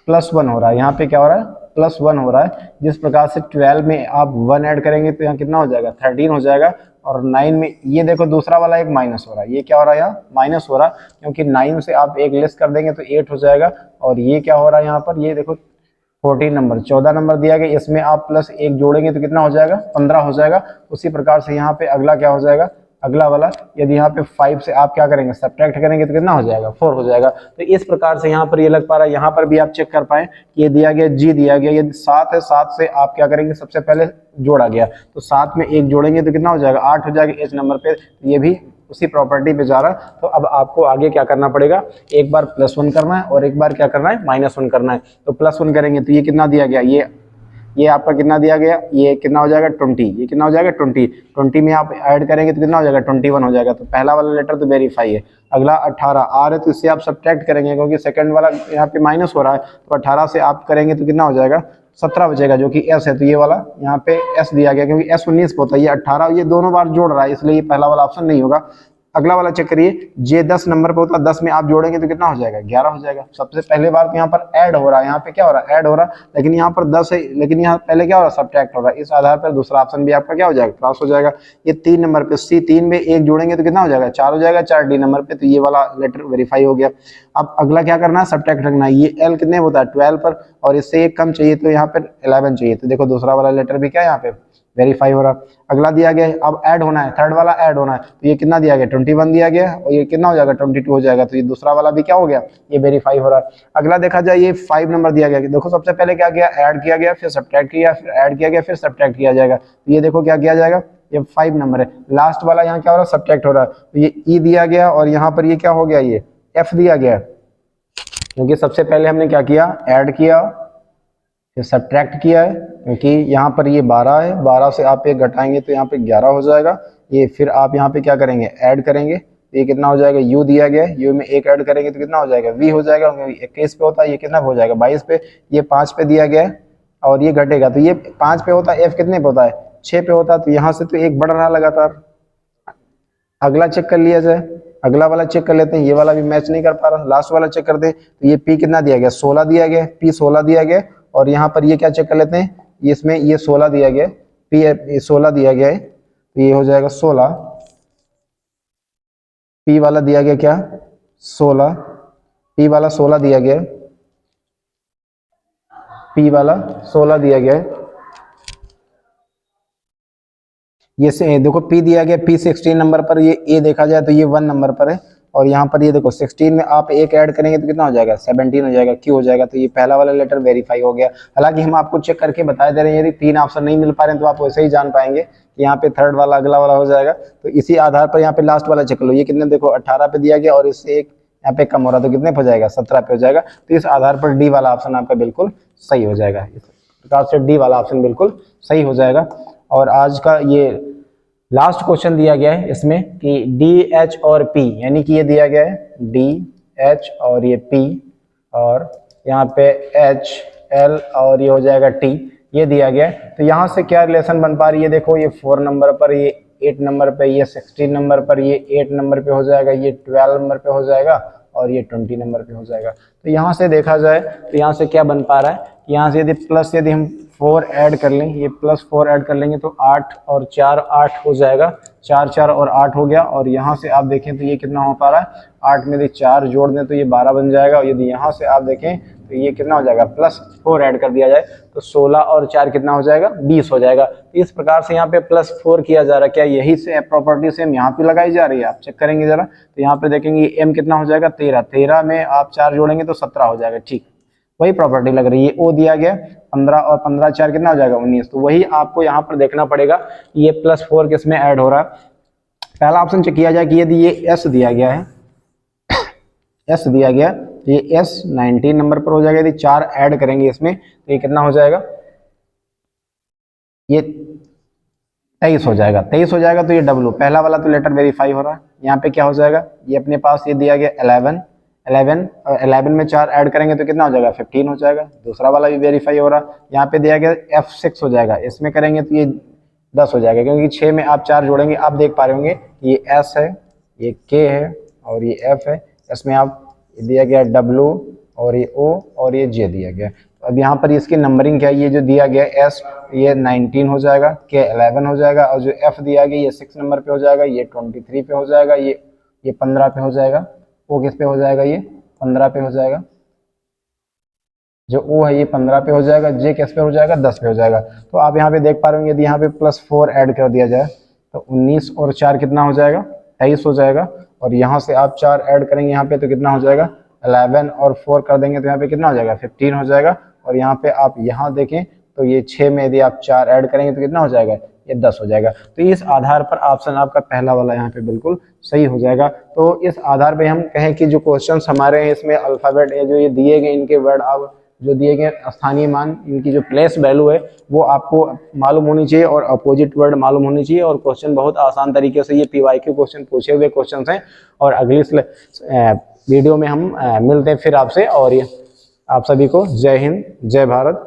S1: +1 हो रहा है, यहाँ पे क्या हो रहा है, +1 हो रहा है। जिस प्रकार से 12 में आप 1 ऐड करेंगे तो यहाँ कितना हो जाएगा, 13 हो जाएगा, और 9 में ये देखो दूसरा वाला एक माइनस हो रहा है, ये क्या हो रहा है, यहाँ माइनस हो रहा है, क्योंकि 9 से आप एक लेस कर देंगे तो 8 हो जाएगा, और ये क्या हो रहा है यहाँ पर, ये देखो 14 नंबर 14 नंबर दिया गया, इसमें आप +1 जोड़ेंगे तो कितना हो जाएगा, 15 हो जाएगा। उसी प्रकार से यहाँ पे अगला क्या हो जाएगा, अगला वाला यदि यहाँ पे 5 से आप क्या करेंगे, सब्ट्रैक्ट करेंगे तो कितना हो जाएगा, 4 हो जाएगा। तो इस प्रकार से यहाँ पर ये लग पा रहा है, यहाँ पर भी आप चेक कर पाए कि ये दिया गया G दिया गया, यदि 7 है, 7 से आप क्या करेंगे, सबसे पहले जोड़ा गया तो 7 में 1 जोड़ेंगे तो कितना हो जाएगा, 8 हो जाएगा H नंबर पे। ये भी उसी प्रॉपर्टी पे जा रहा है। तो अब आपको आगे क्या करना पड़ेगा, एक बार +1 करना है और एक बार क्या करना है, -1 करना है। तो +1 करेंगे तो ये कितना दिया गया, ये आपका कितना दिया गया, ये कितना हो जाएगा 20, ये कितना हो जाएगा 20 में आप ऐड करेंगे तो कितना हो जाएगा 21 हो जाएगा। तो पहला वाला लेटर तो वेरीफाई है। अगला 18 आ रहा है तो इससे आप सब्ट्रैक्ट करेंगे, क्योंकि सेकंड वाला यहाँ पे माइनस हो रहा है, तो 18 से आप करेंगे तो कितना हो जाएगा, 17 बचेगा, जो कि S है। तो ये वाला यहाँ पे S दिया गया, क्योंकि S 19 पे होता है, ये 18, ये दोनों बार जोड़ रहा है, इसलिए ये पहला वाला ऑप्शन नहीं होगा। अगला वाला चेक करिए, J 10 नंबर पे होता है, 10 में आप जोड़ेंगे तो कितना हो जाएगा, 11 हो जाएगा। सबसे पहले बार तो यहाँ पर ऐड हो रहा है, यहाँ पे क्या हो रहा है, ऐड हो रहा है, लेकिन यहाँ पर 10 है, लेकिन यहाँ पहले क्या हो रहा है, सब्ट्रैक्ट हो रहा है। इस आधार पर दूसरा ऑप्शन भी आपका क्या हो जाएगा, क्रॉस हो जाएगा। ये 3 नंबर पे C 3 में 1 जोड़ेंगे तो कितना हो जाएगा, 4 हो जाएगा, 4 D नंबर पे। तो ये वाला लेटर वेरीफाई हो गया। अब अगला क्या करना है, सब्ट्रैक्ट रखना है। ये L कितने होता है, 12 पर, और इससे एक कम चाहिए तो यहाँ पर 11 चाहिए। तो देखो दूसरा वाला लेटर भी क्या है, यहाँ पे वेरीफाई हो रहा। अगला दिया गया, अब ऐड होना है, थर्ड वाला ऐड होना है, तो ये कितना दिया गया, 21 दिया गया, और ये कितना हो जाएगा, 22 हो जाएगा। तो ये दूसरा वाला भी क्या हो गया, ये वेरीफाई हो रहा है। अगला देखा जाए, ये 5 नंबर दिया गया, देखो सबसे पहले क्या किया, ऐड किया गया, फिर सब्ट्रैक्ट किया, फिर ऐड किया गया, फिर सब्ट्रैक्ट किया जाएगा। तो ये देखो क्या किया जाएगा, ये 5 नंबर है, लास्ट वाला यहाँ क्या हो रहा है, सब्ट्रैक्ट हो रहा है। तो ये E दिया गया, और यहाँ पर ये क्या हो गया, ये F दिया गया, क्योंकि सबसे पहले हमने क्या किया, ऐड किया, फिर सब्ट्रैक्ट किया है, क्योंकि यहाँ पर ये 12 है, 12 से आप 1 घटाएंगे तो यहाँ पे 11 हो जाएगा। ये फिर आप यहाँ पे क्या करेंगे, ऐड करेंगे, तो ये कितना हो जाएगा, U दिया गया है, U में 1 ऐड करेंगे तो कितना हो जाएगा, V हो जाएगा, 21 पे होता है, ये कितना हो जाएगा, 22 पे। ये 5 पे दिया गया है, और ये घटेगा, तो ये 5 पे होता है, F कितने पे होता है, 6 पे होता है। तो यहाँ से तो 1 बढ़ रहा लगातार। अगला चेक कर लिया जाए, अगला वाला चेक कर लेते हैं, ये वाला भी मैच नहीं कर पा रहा, लास्ट वाला चेक करते हैं। तो ये P कितना दिया गया, 16 दिया गया, P 16 दिया गया, और यहाँ पर ये क्या चेक कर लेते हैं, इसमें ये 16 दिया गया, P 16 दिया गया है, तो ये हो जाएगा 16, P वाला दिया गया क्या, 16, P वाला 16 दिया गया, P वाला 16 दिया गया है। ये से देखो P दिया गया, P 16 नंबर पर, ये A देखा जाए तो ये 1 नंबर पर है, और यहाँ पर ये देखो 16 में आप 1 ऐड करेंगे तो कितना हो जाएगा, 17 हो जाएगा, Q हो जाएगा। तो ये पहला वाला लेटर वेरीफाई हो गया। हालांकि हम आपको चेक करके बता दे रहे हैं, यदि 3 ऑप्शन नहीं मिल पा रहे हैं तो आप वैसे ही जान पाएंगे कि यहाँ पे थर्ड वाला अगला वाला हो जाएगा। तो इसी आधार पर यहाँ पे लास्ट वाला चेक लो, ये कितने देखो 18 पे दिया गया, और इससे एक यहाँ पे कम हो रहा, तो कितने पे हो जाएगा, 17 पे हो जाएगा। तो इस आधार पर D वाला ऑप्शन आपका बिल्कुल सही हो जाएगा। इस प्रकार से D वाला ऑप्शन बिल्कुल सही हो जाएगा। और आज का ये लास्ट क्वेश्चन दिया गया है इसमें कि DH और P, यानी कि ये दिया गया है DH और ये P, और यहाँ पे H L और ये हो जाएगा T, ये दिया गया है। तो यहाँ से क्या रिलेशन बन पा रही है, देखो ये 4 नंबर पर, ये 8 नंबर पे, ये 16 नंबर पर, ये 8 नंबर पे हो जाएगा, ये 12 नंबर पे हो जाएगा, और ये 20 नंबर पे हो जाएगा। तो यहाँ से देखा जाए तो यहाँ से क्या बन पा रहा है, यहाँ से यदि हम 4 ऐड कर लें, ये +4 ऐड कर लेंगे तो 8 और 4 8 हो जाएगा। 4 4 और 8 हो गया। और यहाँ से आप देखें तो ये कितना हो पा रहा है, 8 में यदि 4 जोड़ दें तो ये 12 बन जाएगा। और यदि यहाँ से आप देखें तो ये कितना हो जाएगा, +4 ऐड कर दिया जाए तो 16 और 4 कितना हो जाएगा, 20 हो जाएगा। तो इस प्रकार से यहाँ पे +4 किया जा रहा है। क्या यही से प्रॉपर्टी सेम यहाँ पे लगाई जा रही है, आप चेक करेंगे जरा। तो यहाँ पे देखेंगे m कितना हो जाएगा, 13, 13 में आप 4 जोड़ेंगे तो 17 हो जाएगा। ठीक, वही प्रॉपर्टी लग रही है। ओ दिया गया 15 और 15 4 कितना हो जाएगा, 19। तो वही आपको यहाँ पर देखना पड़ेगा ये +4 किसमें ऐड हो रहा है। पहला ऑप्शन चेक किया जाए कि यदि ये s दिया गया है, s दिया गया तो ये s 19 नंबर पर हो जाएगा। यदि 4 ऐड करेंगे इसमें तो ये कितना हो जाएगा, ये 23 हो जाएगा। 23 हो जाएगा तो ये W पहला वाला तो लेटर वेरीफाई हो रहा है। यहाँ पे क्या हो जाएगा, ये अपने पास ये दिया गया 11 और 11 में 4 ऐड करेंगे तो कितना हो जाएगा, 15 हो जाएगा। दूसरा वाला भी वेरीफाई हो रहा है। यहाँ पे दिया गया F6 हो जाएगा, इसमें करेंगे तो ये 10 हो जाएगा, क्योंकि 6 में आप 4 जोड़ेंगे। आप देख पा रहे होंगे ये S है, ये K है और ये F है। इसमें आप दिया गया W और ये O और ये J दिया गया। तो अब यहाँ पर इसकी नंबरिंग क्या है, ये जो दिया गया S ये 19 हो जाएगा, K 11 हो जाएगा और जो F दिया गया ये 6 नंबर पे हो जाएगा, ये 23 पे हो जाएगा, ये 15 पे हो जाएगा। O किस पे हो जाएगा, ये 15 पे हो जाएगा। जो O है ये 15 पे हो जाएगा। J किस पे हो जाएगा, 10 पे हो जाएगा। तो आप यहाँ पे देख पा रहे होंगे यदि यहाँ पे +4 ऐड कर दिया जाए तो 19 और 4 कितना हो जाएगा, 23 हो जाएगा। और यहाँ से आप 4 ऐड करेंगे यहाँ पे तो कितना हो जाएगा, 11 और 4 कर देंगे तो यहाँ पे कितना हो जाएगा, 15 हो जाएगा। और यहाँ पे आप यहाँ देखें तो ये 6 में यदि आप 4 ऐड करेंगे तो कितना हो जाएगा, ये 10 हो जाएगा। तो इस आधार पर ऑप्शन आपका पहला वाला यहाँ पे बिल्कुल सही हो जाएगा। तो इस आधार पे हम कहें कि जो क्वेश्चंस हमारे हैं इसमें अल्फाबेट है, जो ये दिए गए इनके वर्ड आप जो दिए गए स्थानीय मान, इनकी जो प्लेस वैल्यू है वो आपको मालूम होनी चाहिए और अपोजिट वर्ड मालूम होनी चाहिए। और क्वेश्चन बहुत आसान तरीके से ये PYQ क्वेश्चन पूछे हुए क्वेश्चन हैं। और अगली वीडियो में हम मिलते हैं फिर आपसे। और ये आप सभी को जय हिंद, जय भारत।